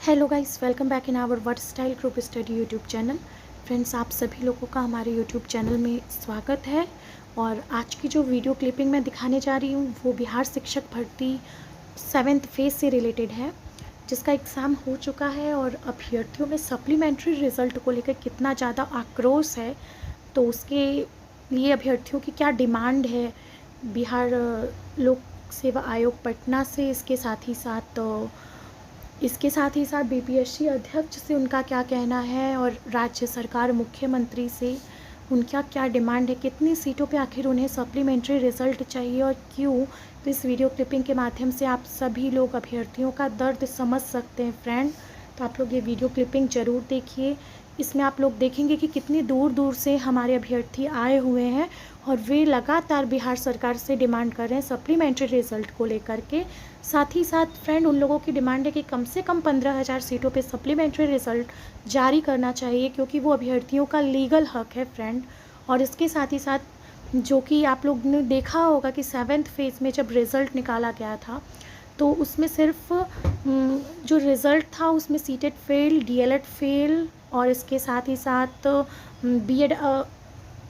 Hello guys, welcome back in our versatile group study YouTube channel. Friends, आप सभी लोगों का हमारे यूट्यूब चैनल में स्वागत है। और आज की जो वीडियो क्लिपिंग मैं दिखाने जा रही हूँ वो बिहार शिक्षक भर्ती 7th फेज़ से रिलेटेड है, जिसका एग्ज़ाम हो चुका है और अभ्यर्थियों में सप्लीमेंट्री रिज़ल्ट को लेकर कितना ज़्यादा आक्रोश है, तो उसके लिए अभ्यर्थियों की क्या डिमांड है बिहार लोक सेवा आयोग पटना से, इसके साथ ही साथ बीपीएससी अध्यक्ष से उनका क्या कहना है और राज्य सरकार मुख्यमंत्री से उनका क्या डिमांड है, कितनी सीटों पे आखिर उन्हें सप्लीमेंट्री रिज़ल्ट चाहिए और क्यों। तो इस वीडियो क्लिपिंग के माध्यम से आप सभी लोग अभ्यर्थियों का दर्द समझ सकते हैं फ्रेंड। तो आप लोग ये वीडियो क्लिपिंग ज़रूर देखिए। इसमें आप लोग देखेंगे कि कितनी दूर दूर से हमारे अभ्यर्थी आए हुए हैं और वे लगातार बिहार सरकार से डिमांड कर रहे हैं सप्लीमेंट्री रिज़ल्ट को लेकर के। साथ ही साथ फ्रेंड, उन लोगों की डिमांड है कि कम से कम 15,000 सीटों पे सप्लीमेंट्री रिज़ल्ट जारी करना चाहिए, क्योंकि वो अभ्यर्थियों का लीगल हक है फ्रेंड। और इसके साथ ही साथ जो कि आप लोग ने देखा होगा कि 7th फेज़ में जब रिज़ल्ट निकाला गया था तो उसमें सिर्फ जो रिज़ल्ट था उसमें सीटेट फेल, डीएलएड फेल और इसके साथ ही साथ बीएड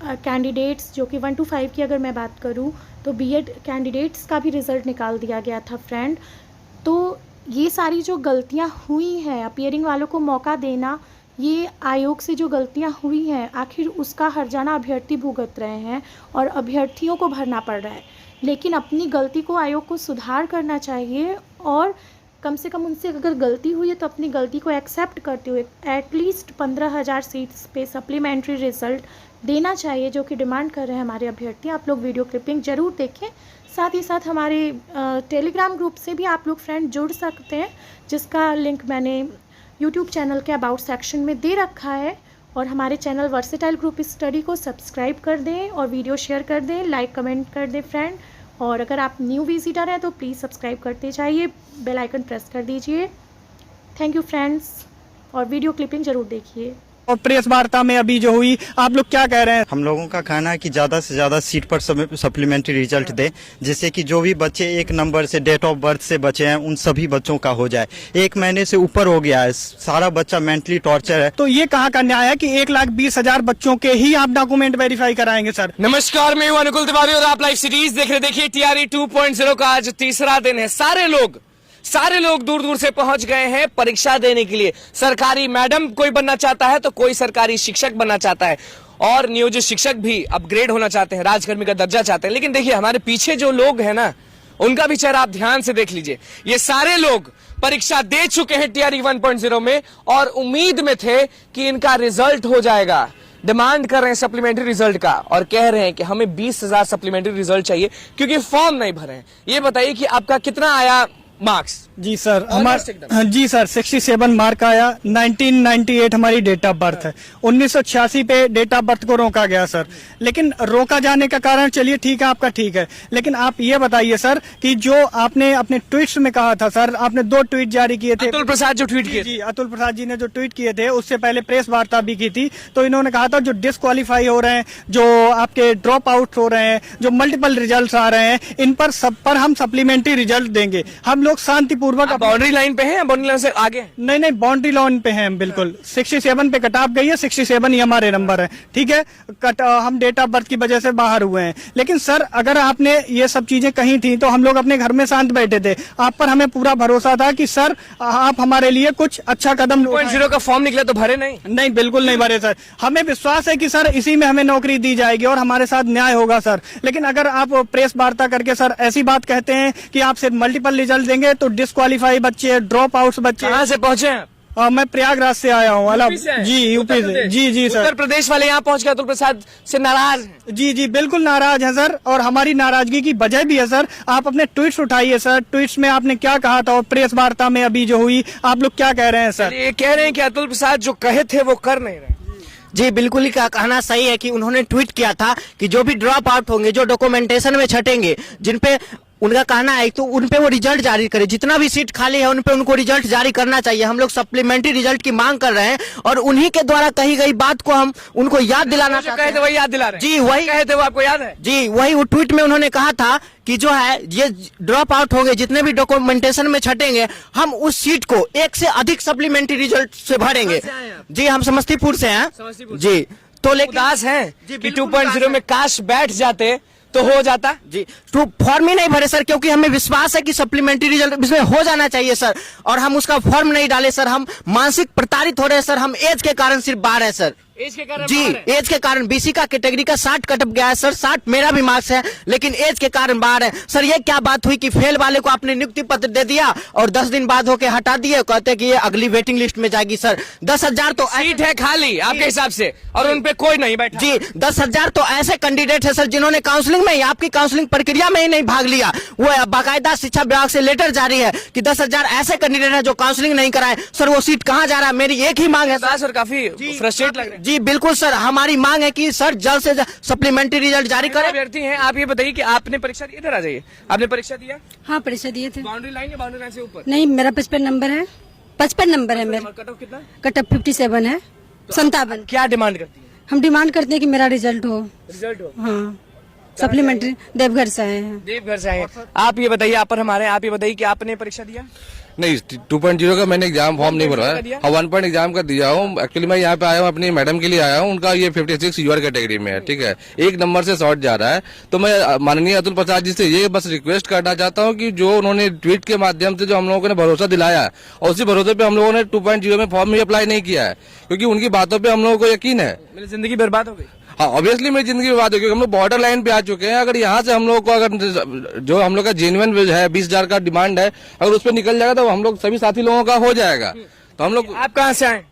कैंडिडेट्स जो कि 1 to 5 की अगर मैं बात करूं तो बीएड कैंडिडेट्स का भी रिज़ल्ट निकाल दिया गया था फ्रेंड। तो ये सारी जो गलतियां हुई हैं, अपीयरिंग वालों को मौका देना, ये आयोग से जो गलतियां हुई हैं आखिर उसका हर्जाना अभ्यर्थी भुगत रहे हैं और अभ्यर्थियों को भरना पड़ रहा है। लेकिन अपनी गलती को आयोग को सुधार करना चाहिए और कम से कम उनसे अगर गलती हुई है तो अपनी गलती को एक्सेप्ट करते हुए एटलीस्ट 15,000 सीट्स पे सप्लीमेंट्री रिज़ल्ट देना चाहिए, जो कि डिमांड कर रहे हैं हमारे अभ्यर्थी। आप लोग वीडियो क्लिपिंग ज़रूर देखें। साथ ही साथ हमारे टेलीग्राम ग्रुप से भी आप लोग फ्रेंड जुड़ सकते हैं, जिसका लिंक मैंने यूट्यूब चैनल के अबाउट सेक्शन में दे रखा है। और हमारे चैनल वर्सेटाइल ग्रुप स्टडी को सब्सक्राइब कर दें और वीडियो शेयर कर दें, लाइक कमेंट कर दें फ्रेंड। और अगर आप न्यू विजिटर हैं तो प्लीज़ सब्सक्राइब करते जाइए, बेल आइकन प्रेस कर दीजिए। थैंक यू फ्रेंड्स, और वीडियो क्लिपिंग ज़रूर देखिए। और प्रेस वार्ता में अभी जो हुई, आप लोग क्या कह रहे हैं? हम लोगों का कहना है कि ज़्यादा से ज़्यादा सीट पर सप्लीमेंट्री रिजल्ट दें, जिससे कि जो भी बच्चे एक नंबर से डेट ऑफ बर्थ से बचे हैं उन सभी बच्चों का हो जाए। 1 महीने से ऊपर हो गया है, सारा बच्चा मेंटली टॉर्चर है। तो ये कहाँ का न्याय है कि 1,20,000 बच्चों के ही आप डॉक्यूमेंट वेरीफाई कराएंगे सर? नमस्कार, मैं हूं अनुकुल तिवारी और आप लाइव सीरीज देख रहे। देखिए, टीआरई 2.0 का आज तीसरा दिन है। सारे लोग दूर दूर से पहुंच गए हैं परीक्षा देने के लिए। सरकारी मैडम कोई बनना चाहता है तो कोई सरकारी शिक्षक बनना चाहता है और नियोजित शिक्षक भी अपग्रेड होना चाहते हैं, राजकर्मी का दर्जा चाहते हैं। लेकिन देखिए, हमारे पीछे जो लोग हैं ना, उनका भी चेहरा आप ध्यान से देख लीजिए। ये सारे लोग परीक्षा दे चुके हैं टीआरई 1.0 में और उम्मीद में थे कि इनका रिजल्ट हो जाएगा। डिमांड कर रहे हैं सप्लीमेंट्री रिजल्ट का और कह रहे हैं कि हमें 20,000 सप्लीमेंट्री रिजल्ट चाहिए क्योंकि फॉर्म नहीं भरे हैं। ये बताइए कि आपका कितना आया मार्क्स? जी सर, जी सर 67 मार्क आया। 1998 हमारी डेट ऑफ बर्थ है। 1986 पे डेट ऑफ बर्थ को रोका गया सर। लेकिन रोका जाने का कारण, चलिए ठीक है, आपका ठीक है, लेकिन आप ये बताइए सर कि जो आपने अपने ट्वीट्स में कहा था सर, आपने 2 ट्वीट जारी किए थे। अतुल प्रसाद जो ट्वीट किए, जी अतुल प्रसाद जी ने जो ट्वीट किए थे, उससे पहले प्रेस वार्ता भी की थी। तो इन्होंने कहा था जो डिस्क्वालीफाई हो रहे हैं, जो आपके ड्रॉप आउट हो रहे हैं, जो मल्टीपल रिजल्ट आ रहे हैं, इन पर सब पर हम सप्लीमेंट्री रिजल्ट देंगे। हम लोग शांतिपूर्वक बाउंड्री लाइन पे हैं, बाउंड्री लाइन से आगे? नहीं, बाउंड्री लाइन पे हैं बिल्कुल। 67 पे कट ऑफ गई है, 67 ही हमारे नंबर है, ठीक है। हम डेट ऑफ बर्थ की वजह से बाहर हुए हैं। लेकिन सर, अगर आपने ये सब चीजें कही थी तो हम लोग अपने घर में शांत बैठे थे। आप पर हमें पूरा भरोसा था कि सर आप हमारे लिए कुछ अच्छा कदम 2.0 का फॉर्म निकला तो भरे नहीं, बिल्कुल नहीं भरे सर। हमें विश्वास है कि सर इसी में हमें नौकरी दी जाएगी और हमारे साथ न्याय होगा सर। लेकिन अगर आप प्रेस वार्ता करके सर ऐसी बात कहते हैं कि आप सिर्फ मल्टीपल रिजल्ट देंगे तो डिस्क्वालीफाई बच्चे, ड्रॉप आउट्स बच्चे। कहाँ से पहुंचे हैं? मैं प्रयागराज से आया हूँ। जी, यूपी से। जी सर। उत्तर प्रदेश वाले यहाँ पहुंच गए, अतुल प्रसाद से नाराज हैं? जी बिल्कुल नाराज हैं सर, और हमारी नाराजगी की वजह भी है सर। आप अपने ट्वीट्स उठाइए सर, ट्वीट्स में आपने क्या कहा था और प्रेस वार्ता में अभी जो हुई, आप लोग क्या कह रहे हैं सर? ये कह रहे हैं कि अतुल प्रसाद जो कहे थे वो कर नहीं रहे। जी बिल्कुल ही कहना सही है कि उन्होंने ट्वीट किया था कि जो भी ड्रॉप आउट होंगे, जो डॉक्यूमेंटेशन में छटेंगे, जिन पे उनका कहना है तो उन पे वो रिजल्ट जारी करे, जितना भी सीट खाली है उन पे उनको रिजल्ट जारी करना चाहिए। हम लोग सप्लीमेंट्री रिजल्ट की मांग कर रहे हैं और उन्हीं के द्वारा कही गई बात को हम उनको याद दिलाना चाहते कहे थे हैं। वही याद दिला रहे हैं। जी वही कहे थे वो, आपको याद है? जी वही वो ट्वीट में उन्होंने कहा था कि जो है ये ड्रॉप आउट हो गए, जितने भी डॉक्यूमेंटेशन में छटेंगे हम उस सीट को एक से अधिक सप्लीमेंट्री रिजल्ट से भरेंगे। कहाँ से आए आप? जी हम समस्तीपुर से हैं। समस्तीपुर जी तो लेकिन उदास हैं जी, कि बिल्कुल 2.0 में काश बैठ जाते तो हो जाता। जी तो फॉर्म ही नहीं भरे सर, क्योंकि हमें विश्वास है कि सप्लीमेंट्री रिजल्ट इसमें हो जाना चाहिए सर, और हम उसका फॉर्म नहीं डाले सर। हम मानसिक प्रताड़ित हो रहे हैं सर, हम एज के कारण सिर्फ बाहर है सर। एज के कारण जी बाहर है। एज के कारण बीसी का कैटेगरी का 60 कट गया है सर, 60 मेरा भी मार्क्स है, लेकिन एज के कारण बाहर है सर। ये क्या बात हुई कि फेल वाले को आपने नियुक्ति पत्र दे दिया और 10 दिन बाद होके हटा दिए, कहते कि ये अगली वेटिंग लिस्ट में जाएगी सर। 10,000 तो सीट है खाली आपके हिसाब से और उन पे कोई नहीं बैठा। जी 10,000 तो ऐसे कैंडिडेट है सर जिन्होंने काउंसलिंग में ही, आपकी काउंसलिंग प्रक्रिया में ही नहीं भाग लिया। वो बाकायदा शिक्षा विभाग से लेटर जारी है कि 10,000 ऐसे कैंडिडेट है जो काउंसलिंग नहीं कराए। सर वो सीट कहाँ जा रहा है? मेरी एक ही मांग है उदास और काफी फ्रस्ट्रेट लग रहे हैं। जी बिल्कुल सर, हमारी मांग है कि सर जल्द से जल्द सप्लीमेंट्री रिजल्ट जारी करें। अभ्यर्थी हैं आप, ये बताइए कि आपने परीक्षा दी? इधर आ जाइए। आपने परीक्षा दिया? हाँ परीक्षा दिए थे। बाउंड्री लाइन या बाउंड्री लाइन से ऊपर? नहीं मेरा 55 नंबर है, 55 नंबर है मेरा। कट ऑफ कितना? कट ऑफ 57 है, 57। क्या डिमांड करती है? हम डिमांड करते हैं कि मेरा रिजल्ट हो। रिजल्ट हो। हाँ सप्लीमेंट्री देवघर से आए हैं। देवघर से आए हैं। आप ये बताइए, आप पर हमारे, आप ये बताइए कि आपने परीक्षा दिया? नहीं 2.0 का मैंने एग्जाम फॉर्म नहीं भरा का है। दिया? हाँ 1 पॉइंट एग्जाम का दिया हूँ। एक्चुअली मैं यहाँ पे आया हूँ अपनी मैडम के लिए आया हूँ, उनका ये 56 यूआर कैटेगरी में है, ठीक है, एक नंबर से शॉर्ट जा रहा है। तो मैं माननीय अतुल प्रसाद जी से ये बस रिक्वेस्ट करना चाहता हूँ कि जो उन्होंने ट्वीट के माध्यम से जो हम लोगों ने भरोसा दिलाया है और उसी भरोसे पे हम लोगों ने 2.0 में फॉर्म भी अप्लाई नहीं किया है, क्योंकि उनकी बातों पर हम लोगों को यकीन है। मेरी जिंदगी बर्बाद हो गई। हाँ ऑब्वियसली मेरी जिंदगी में बात होगी, हम लोग बॉर्डर लाइन पे आ चुके हैं। अगर यहाँ से हम लोग को अगर जो हम लोग का जेन्युइन है 20,000 का डिमांड है, अगर उस पर निकल जाएगा तो हम लोग सभी साथी लोगों का हो जाएगा। तो हम लोग आप कहाँ से आए?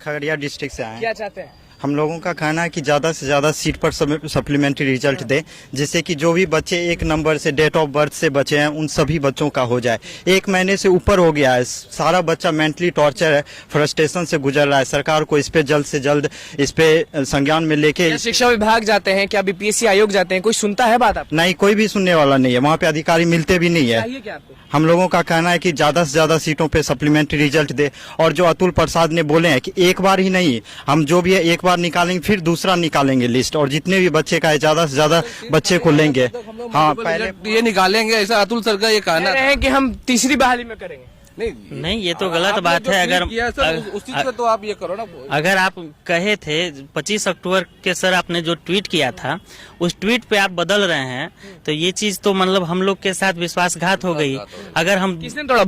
खगड़िया डिस्ट्रिक्ट से आए हैं। क्या चाहते हैं? हम लोगों का कहना है कि ज़्यादा से ज़्यादा सीट पर सप्लीमेंट्री रिजल्ट दे, जिससे कि जो भी बच्चे एक नंबर से डेट ऑफ बर्थ से बचे हैं उन सभी बच्चों का हो जाए। 1 महीने से ऊपर हो गया है, सारा बच्चा मेंटली टॉर्चर है, फ्रस्ट्रेशन से गुजर रहा है। सरकार को इस पे जल्द से जल्द इस पे संज्ञान में लेके। क्या शिक्षा विभाग जाते हैं, क्या बीपीएससी आयोग जाते हैं, कोई सुनता है बात? आप नहीं, कोई भी सुनने वाला नहीं है, वहाँ पे अधिकारी मिलते भी नहीं है। चाहिए क्या आपको? हम लोगों का कहना है कि ज्यादा से ज्यादा सीटों पे सप्लीमेंट्री रिजल्ट दे, और जो अतुल प्रसाद ने बोले हैं कि एक बार ही नहीं, हम जो भी है एक बार निकालेंगे फिर दूसरा निकालेंगे लिस्ट, और जितने भी बच्चे का है ज्यादा से ज्यादा बच्चे को लेंगे। हाँ पहले ये निकालेंगे, ऐसा अतुल सर का ये कह कहना रहे हैं कि हम तीसरी बहाली में करेंगे। नहीं ये तो गलत बात है। अगर उस चीज पे तो आप ये करो ना। अगर आप कहे थे 25 अक्टूबर के सर आपने जो ट्वीट किया था उस ट्वीट पे आप बदल रहे हैं, तो ये चीज तो मतलब हम लोग के साथ विश्वासघात हो गई। अगर हम किसने तोड़ा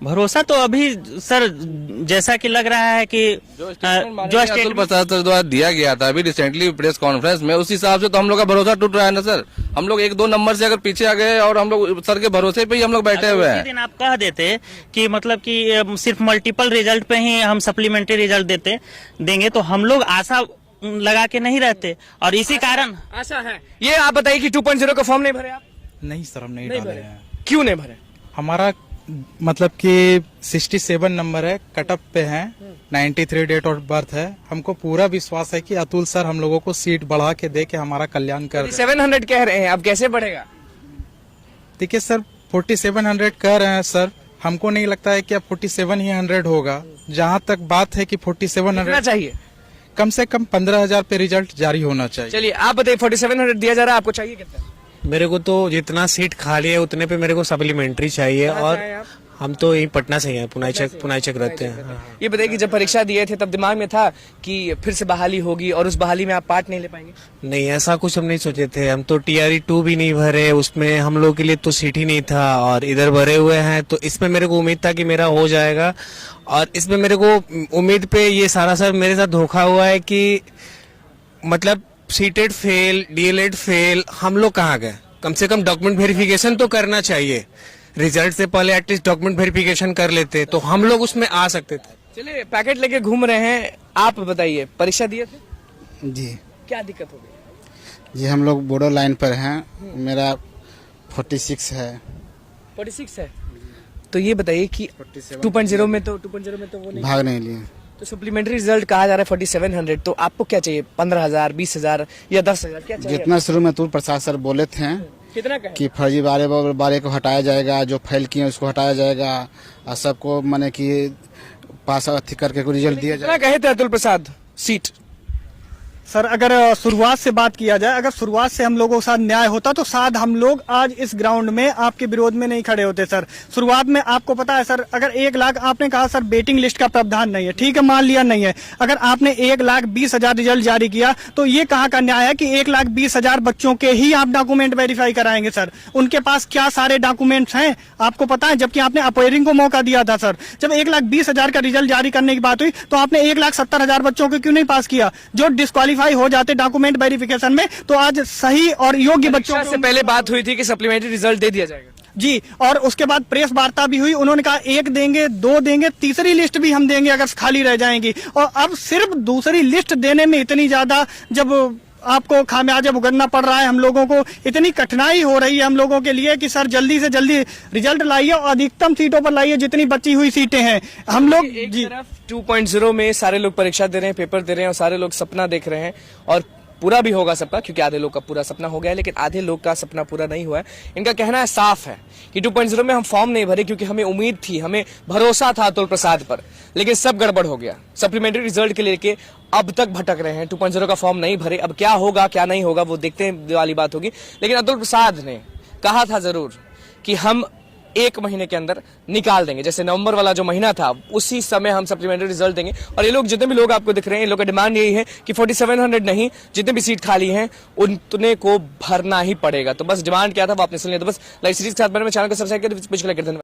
भरोसा? तो अभी सर जैसा कि लग रहा है कि जो स्टेटमेंट अतुल प्रसाद सर द्वारा दिया गया था अभी रिसेंटली प्रेस कॉन्फ्रेंस में, उस हिसाब से तो हम लोग का भरोसा टूट रहा है ना सर। हम लोग 1-2 नंबर से अगर पीछे आ गए और हम लोग सर के भरोसे पे ही हम लोग बैठे हुए हैं। दिन आप कह देते कि मतलब कि सिर्फ मल्टीपल रिजल्ट पे ही हम सप्लीमेंट्री रिजल्ट देंगे तो हम लोग आशा लगा के नहीं रहते, और इसी कारण आशा है। ये आप बताइए कि 2.0 का फॉर्म नहीं भरे आप? नहीं सर हम नहीं नहीं डाले भरे। हैं। क्यों नहीं भरे? हमारा मतलब कि 67 नंबर है, कटअप पे है, 93 डेट ऑफ बर्थ है। हमको पूरा विश्वास है कि अतुल सर हम लोगों को सीट बढ़ा के दे के हमारा कल्याण कर। 700 कह रहे हैं, अब कैसे बढ़ेगा? देखिए सर 4700 कह रहे हैं सर, हमको नहीं लगता है कि अब 47 ही 100 होगा। जहाँ तक बात है कि 4700 चाहिए, कम से कम 15,000 पे रिजल्ट जारी होना चाहिए। चलिए आप बताइए, 4700 दिया जा रहा है, आपको चाहिए कितना? मेरे को तो जितना सीट खाली है उतने पे मेरे को सप्लीमेंट्री चाहिए। और हम तो यही पटना से हैं, पुनाईचक रहते हैं। हाँ। ये बताइए कि जब परीक्षा दिए थे तब दिमाग में था कि फिर से बहाली होगी और उस बहाली में आप पार्ट नहीं ले पाएंगे? नहीं ऐसा कुछ हम नहीं सोचे थे। हम तो TRE 2 भी नहीं भरे, उसमें हम लोग के लिए तो सीट ही नहीं था, और इधर भरे हुए हैं। तो इसमें मेरे को उम्मीद था कि मेरा हो जाएगा, और इसमें मेरे को उम्मीद पे ये सारा सर मेरे साथ धोखा हुआ है कि मतलब सीटेड फेल, DLED फेल, हम लोग कहाँ गए? कम से कम डॉक्यूमेंट वेरिफिकेशन तो करना चाहिए। रिजल्ट से पहले एटलीस्ट डॉक्यूमेंट वेरिफिकेशन कर लेते तो हम लोग उसमें आ सकते थे। चलिए पैकेट लेके घूम रहे हैं, आप बताइए परीक्षा दिए थे? जी क्या दिक्कत हो गई? जी हम लोग बॉर्डर लाइन पर हैं, मेरा 46 है। 46 है, तो ये बताइए कि 2.0 में तो वो नहीं भाग नहीं लिए। तो सप्लीमेंट्री रिजल्ट कहा जा रहा है 4700, तो आपको क्या चाहिए? 15,000, 20,000 या 10,000 क्या चाहिए? जितना शुरू में अतुल प्रसाद सर बोले थे कितना कहे? कि फर्जी वाले को हटाया जाएगा, जो फेल किए उसको हटाया जाएगा और सबको माने कि पास अथी करके कोई रिजल्ट दिया कितना जाएगा। कहे थे अतुल प्रसाद सीट? सर अगर शुरुआत से बात किया जाए, अगर शुरुआत से हम लोगों के साथ न्याय होता तो शायद हम लोग आज इस ग्राउंड में आपके विरोध में नहीं खड़े होते सर। शुरुआत में आपको पता है सर, अगर 1 लाख आपने कहा सर वेटिंग लिस्ट का प्रावधान नहीं है, ठीक है मान लिया नहीं है, अगर आपने 1,20,000 रिजल्ट जारी किया तो ये कहाँ का न्याय है कि 1,20,000 बच्चों के ही आप डॉक्यूमेंट वेरीफाई कराएंगे सर? उनके पास क्या सारे डॉक्यूमेंट्स हैं आपको पता है? जबकि आपने अपीयरिंग को मौका दिया था सर। जब 1,20,000 का रिजल्ट जारी करने की बात हुई तो आपने 1,70,000 बच्चों को क्यों नहीं पास किया जो डिस्क्वालीफाई हो जाते डॉक्यूमेंट वेरिफिकेशन में? तो आज सही और योग्य बच्चों से पहले बात हुई थी कि सप्लीमेंट्री रिजल्ट दे दिया जाएगा जी, और उसके बाद प्रेस वार्ता भी हुई, उन्होंने कहा 1 देंगे, 2 देंगे, तीसरी लिस्ट भी हम देंगे अगर खाली रह जाएंगी। और अब सिर्फ दूसरी लिस्ट देने में इतनी ज्यादा जब आपको खामियाजा भुगतना पड़ रहा है, हम लोगों को इतनी कठिनाई हो रही है हम लोगों के लिए कि सर जल्दी से जल्दी रिजल्ट लाइए और अधिकतम सीटों पर लाइए जितनी बची हुई सीटें हैं। हम लोग जी 2.0 में सारे लोग परीक्षा दे रहे हैं, पेपर दे रहे हैं और सारे लोग सपना देख रहे हैं और पूरा भी होगा सबका, क्योंकि आधे लोग का पूरा सपना हो गया है लेकिन आधे लोग का सपना पूरा नहीं हुआ है। इनका कहना है साफ है कि 2.0 में हम फॉर्म नहीं भरे क्योंकि हमें उम्मीद थी, हमें भरोसा था अतुल प्रसाद पर, लेकिन सब गड़बड़ हो गया। सप्लीमेंट्री रिजल्ट के लेके अब तक भटक रहे हैं, 2.0 का फॉर्म नहीं भरे। अब क्या होगा क्या नहीं होगा वो देखते हैं वाली बात होगी। लेकिन अतुल प्रसाद ने कहा था जरूर कि हम 1 महीने के अंदर निकाल देंगे, जैसे नवंबर वाला जो महीना था उसी समय हम सप्लीमेंट्री रिजल्ट देंगे। और ये लोग जितने भी लोग आपको दिख रहे हैं, इन लोग का डिमांड यही है कि 4700 नहीं, जितने भी सीट खाली हैं उतने को भरना ही पड़ेगा। तो बस डिमांड क्या था वो आपने सुन लिया। तो बस लाइव सीरीज के साथ में चैनल को सब्सक्राइब कर धन्यवाद।